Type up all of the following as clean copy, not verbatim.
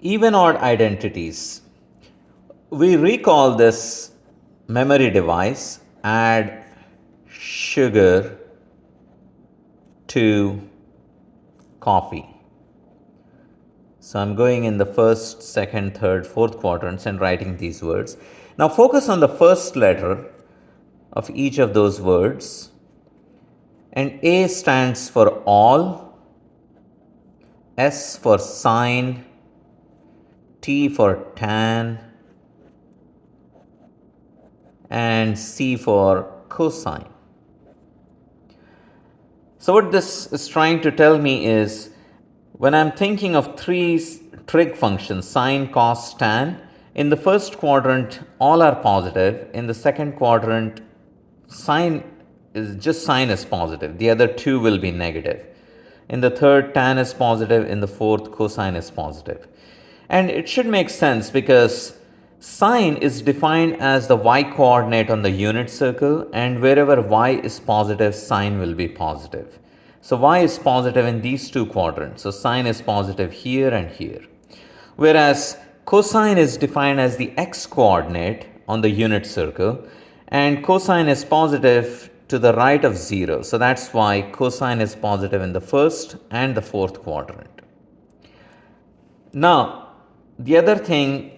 Even odd identities. We recall this memory device, add sugar to coffee. So I'm going in the first, second, third, fourth quadrants and writing these words. Now focus on the first letter of each of those words. And A stands for all, S for sine, T for tan, and C for cosine. So what this is trying to tell me is, when I'm thinking of three trig functions, sine, cos, tan, in the first quadrant all are positive. In the second quadrant, sine is positive. The other two will be negative. In the third, tan is positive. In the fourth, cosine is positive. And it should make sense because sine is defined as the y coordinate on the unit circle, and wherever y is positive, sine will be positive. So y is positive in these two quadrants. So sine is positive here and here. Whereas cosine is defined as the x coordinate on the unit circle, and cosine is positive to the right of 0. So that's why cosine is positive in the first and the fourth quadrant. Now, the other thing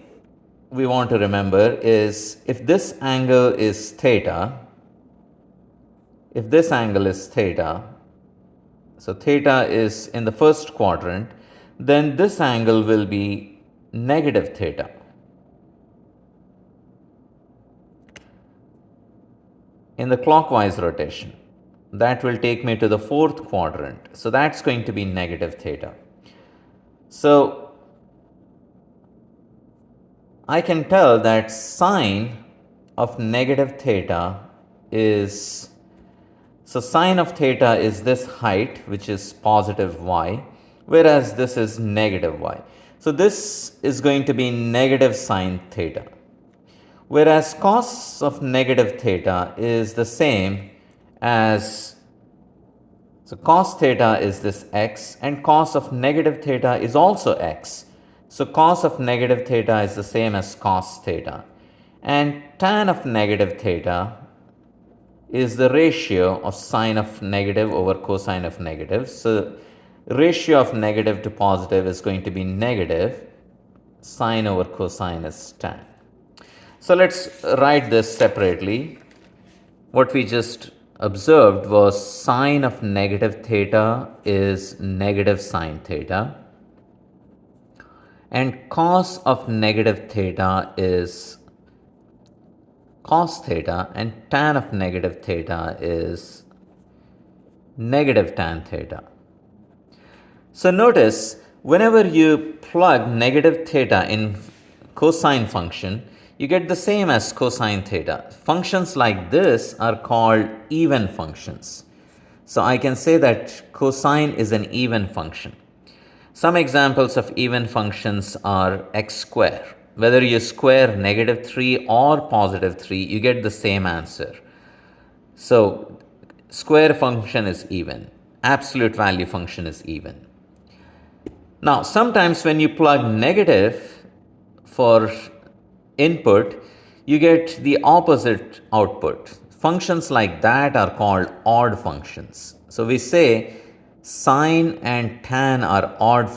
we want to remember is, if this angle is theta, so theta is in the first quadrant, then this angle will be negative theta. In the clockwise rotation, that will take me to the fourth quadrant. So that's going to be negative theta. So I can tell that sine of negative theta is, so sine of theta is this height, which is positive y, whereas this is negative y. So this is going to be negative sine theta. Whereas cos of negative theta is the same as, so cos theta is this x, and cos of negative theta is also x. So cos of negative theta is the same as cos theta. And tan of negative theta is the ratio of sine of negative over cosine of negative. So ratio of negative to positive is going to be negative. Sine over cosine is tan. So let's write this separately. What we just observed was sine of negative theta is negative sine theta, and cos of negative theta is cos theta, and tan of negative theta is negative tan theta. So notice, whenever you plug negative theta in cosine function, you get the same as cosine theta. Functions like this are called even functions. So I can say that cosine is an even function. Some examples of even functions are x square. Whether you square negative 3 or positive 3, you get the same answer. So square function is even. Absolute value function is even. Now, sometimes when you plug negative for input, you get the opposite output. Functions like that are called odd functions. So we say sine and tan are odd functions.